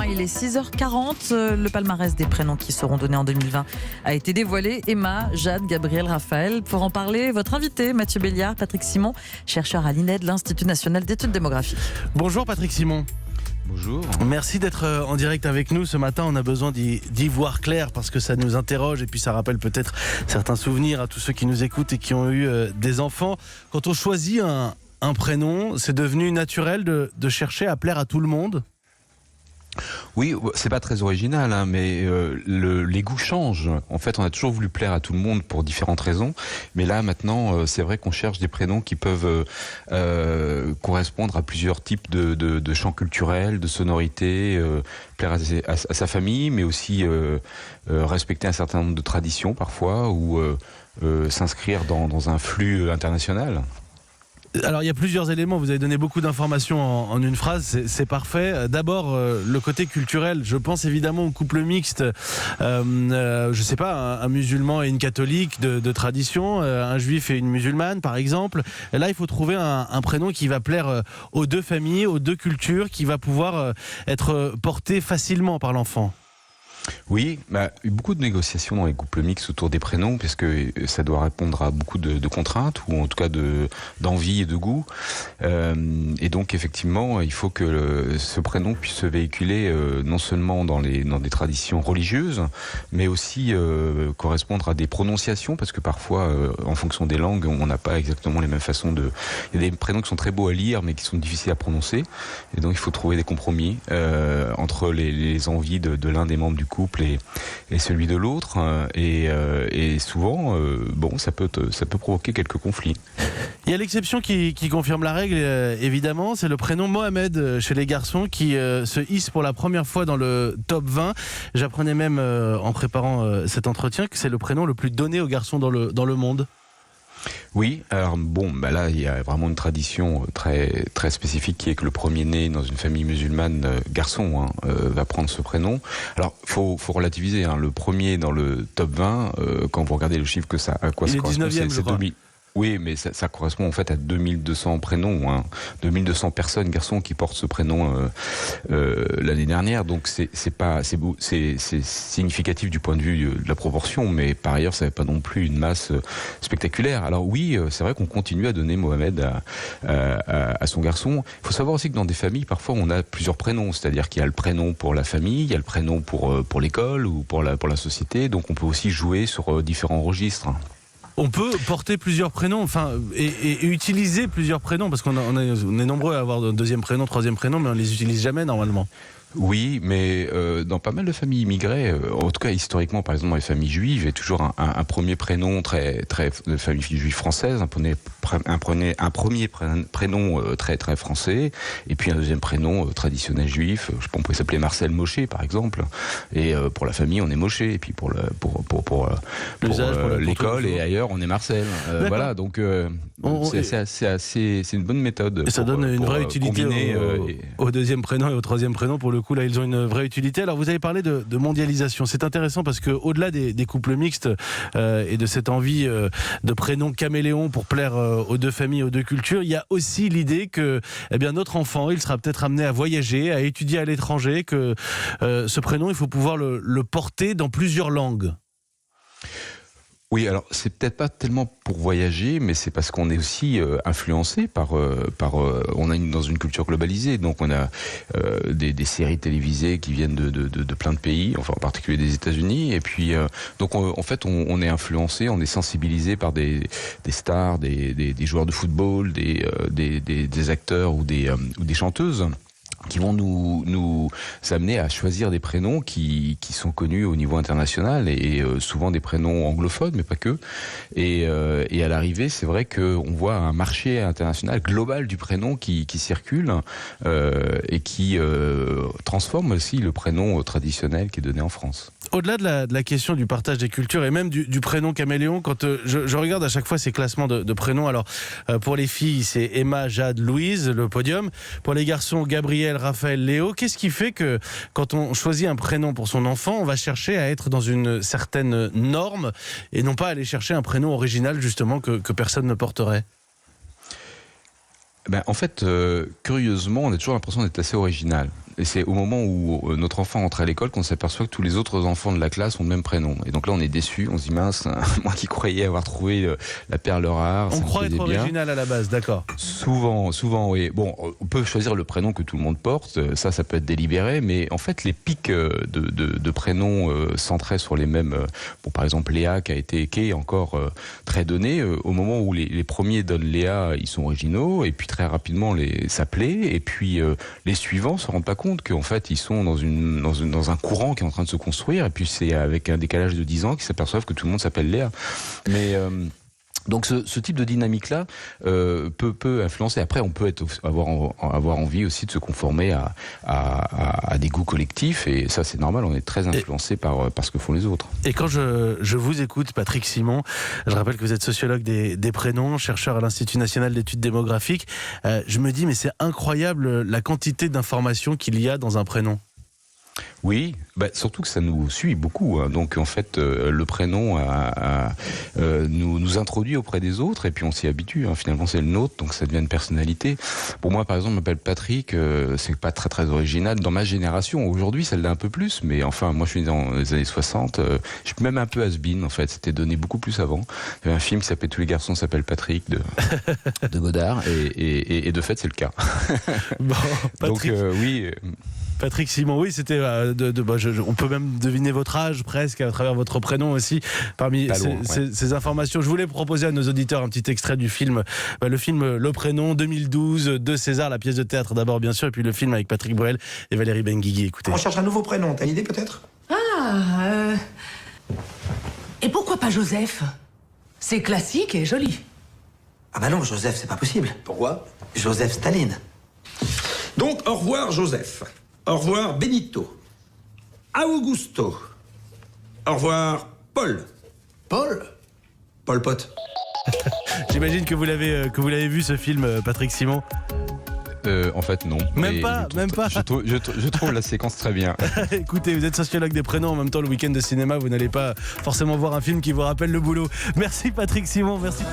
il est 6h40. Le palmarès des prénoms qui seront donnés en 2020 a été dévoilé. Emma, Jade, Gabriel, Raphaël. Pour en parler, votre invité, Mathieu Béliard, Patrick Simon, chercheur à l'INED, l'Institut national d'études démographiques. Bonjour Patrick Simon. Bonjour. Merci d'être en direct avec nous ce matin. On a besoin d'y voir clair parce que ça nous interroge et puis ça rappelle peut-être certains souvenirs à tous ceux qui nous écoutent et qui ont eu des enfants. Quand on choisit un prénom, c'est devenu naturel de chercher à plaire à tout le monde? Oui, c'est pas très original, hein, mais les goûts changent. En fait, on a toujours voulu plaire à tout le monde pour différentes raisons, mais là maintenant, c'est vrai qu'on cherche des prénoms qui peuvent correspondre à plusieurs types de champs culturels, de sonorités, plaire à sa famille, mais aussi respecter un certain nombre de traditions parfois, ou s'inscrire dans un flux international. Alors il y a plusieurs éléments, vous avez donné beaucoup d'informations en une phrase, c'est parfait. D'abord le côté culturel, je pense évidemment au couple mixte, je sais pas, un musulman et une catholique de tradition, un juif et une musulmane par exemple. Et là il faut trouver un prénom qui va plaire aux deux familles, aux deux cultures, qui va pouvoir être porté facilement par l'enfant. Oui, il y a eu beaucoup de négociations dans les couples mixtes autour des prénoms, parce que ça doit répondre à beaucoup de contraintes, ou en tout cas d'envie et de goût. Et donc effectivement, il faut que ce prénom puisse se véhiculer non seulement dans des traditions religieuses, mais aussi correspondre à des prononciations, parce que parfois, en fonction des langues, on n'a pas exactement les mêmes façons de... Il y a des prénoms qui sont très beaux à lire, mais qui sont difficiles à prononcer. Et donc il faut trouver des compromis entre les envies de l'un des membres du couple et celui de l'autre, et souvent ça peut provoquer quelques conflits. Il y a l'exception qui confirme la règle, évidemment, c'est le prénom Mohamed chez les garçons qui se hisse pour la première fois dans le top 20. J'apprenais même en préparant cet entretien que c'est le prénom le plus donné aux garçons dans le monde. Oui, alors là il y a vraiment une tradition très très spécifique qui est que le premier-né dans une famille musulmane, garçon, va prendre ce prénom. Alors faut relativiser, le premier dans le top 20, quand vous regardez le chiffre à quoi ça correspond, c'est 2000. Oui, mais ça correspond en fait à 2200 prénoms, 2200 personnes, garçons, qui portent ce prénom l'année dernière. Donc c'est significatif du point de vue de la proportion, mais par ailleurs ça n'est pas non plus une masse spectaculaire. Alors oui, c'est vrai qu'on continue à donner Mohamed à son garçon. Il faut savoir aussi que dans des familles, parfois on a plusieurs prénoms, c'est-à-dire qu'il y a le prénom pour la famille, il y a le prénom pour l'école ou pour la société. Donc on peut aussi jouer sur différents registres. On peut porter plusieurs prénoms, et utiliser plusieurs prénoms, parce qu'on est nombreux à avoir un deuxième prénom, troisième prénom, mais on les utilise jamais normalement. Oui, mais dans pas mal de familles immigrées, en tout cas historiquement, par exemple dans les familles juives, il y a toujours un premier prénom très de famille juive française, un premier prénom très très français, et puis un deuxième prénom traditionnel juif. Je sais pas, on pouvait s'appeler Marcel Mosché par exemple, et pour la famille on est Mosché, et puis pour l'école et ailleurs on est Marcel. Voilà, donc c'est une bonne méthode. Et ça donne une vraie utilité au deuxième prénom et au troisième prénom. Pour le coup, là, ils ont une vraie utilité. Alors, vous avez parlé de mondialisation. C'est intéressant parce que, au-delà des couples mixtes et de cette envie de prénoms caméléons pour plaire aux deux familles, aux deux cultures, il y a aussi l'idée que, notre enfant, il sera peut-être amené à voyager, à étudier à l'étranger, que ce prénom, il faut pouvoir le porter dans plusieurs langues. Oui, alors c'est peut-être pas tellement pour voyager, mais c'est parce qu'on est aussi influencé on est dans une culture globalisée, donc on a des séries télévisées qui viennent de plein de pays, enfin en particulier des États-Unis, et puis donc en fait on est influencé, on est sensibilisé par des stars, des joueurs de football, des acteurs ou des chanteuses, qui vont nous amener à choisir des prénoms qui sont connus au niveau international, et souvent des prénoms anglophones, mais pas que. Et à l'arrivée, c'est vrai qu'on voit un marché international global du prénom qui circule et qui transforme aussi le prénom traditionnel qui est donné en France. Au-delà de la question du partage des cultures et même du prénom caméléon, quand je regarde à chaque fois ces classements de prénoms, alors pour les filles c'est Emma, Jade, Louise, le podium. Pour les garçons, Gabriel, Raphaël, Léo. Qu'est-ce qui fait que quand on choisit un prénom pour son enfant, on va chercher à être dans une certaine norme et non pas aller chercher un prénom original justement que personne ne porterait? En fait, curieusement, on a toujours l'impression d'être assez original. Et c'est au moment où notre enfant entre à l'école qu'on s'aperçoit que tous les autres enfants de la classe ont le même prénom. Et donc là, on est déçu, on se dit mince, moi qui croyais avoir trouvé la perle rare. On croit être original à la base, d'accord. Souvent, oui. Bon, on peut choisir le prénom que tout le monde porte, ça peut être délibéré, mais en fait, les pics de prénoms centrés sur les mêmes... Bon, par exemple, Léa qui est encore très donné. Au moment où les premiers donnent Léa, ils sont originaux, et puis très rapidement, ça plaît, et puis les suivants se rendent pas compte qu'en fait, ils sont dans un courant qui est en train de se construire, et puis c'est avec un décalage de 10 ans qu'ils s'aperçoivent que tout le monde s'appelle Léa. Mais... Donc ce type de dynamique-là peut influencer. Après, on peut avoir envie aussi de se conformer à des goûts collectifs, et ça c'est normal, on est très influencé par ce que font les autres. Et quand je vous écoute, Patrick Simon, je rappelle que vous êtes sociologue des prénoms, chercheur à l'Institut national d'études démographiques, je me dis mais c'est incroyable la quantité d'informations qu'il y a dans un prénom. Oui, surtout que ça nous suit beaucoup. Hein. Donc en fait, le prénom nous introduit auprès des autres, et puis on s'y habitue. Hein. Finalement, c'est le nôtre, donc ça devient une personnalité. Pour moi, par exemple, je m'appelle Patrick. C'est pas très très original dans ma génération. Aujourd'hui, ça l'est un peu plus, mais enfin, moi, je suis né dans les années 60. Je suis même un peu has-been. En fait, c'était donné beaucoup plus avant. Il y avait un film qui s'appelait Tous les garçons s'appellent Patrick de Godard, et de fait, c'est le cas. Bon, Patrick... Donc oui. Patrick Simon, oui, c'était. On peut même deviner votre âge presque à travers votre prénom aussi. Parmi ces informations, je voulais proposer à nos auditeurs un petit extrait du film. Le film Le Prénom 2012 de César, la pièce de théâtre d'abord bien sûr, et puis le film avec Patrick Bruel et Valérie Benguigui. Écoutez. On cherche un nouveau prénom. T'as une idée peut-être? Et pourquoi pas Joseph? C'est classique et joli. Ah bah non, Joseph, c'est pas possible. Pourquoi? Joseph Staline. Donc, au revoir Joseph. Au revoir Benito. Augusto. Au revoir Paul. Paul? Paul Pot. J'imagine que vous l'avez vu ce film, Patrick Simon. En fait, non. Même pas. Je trouve la séquence très bien. Écoutez, vous êtes sociologue des prénoms, en même temps le week-end de cinéma, vous n'allez pas forcément voir un film qui vous rappelle le boulot. Merci Patrick Simon, merci.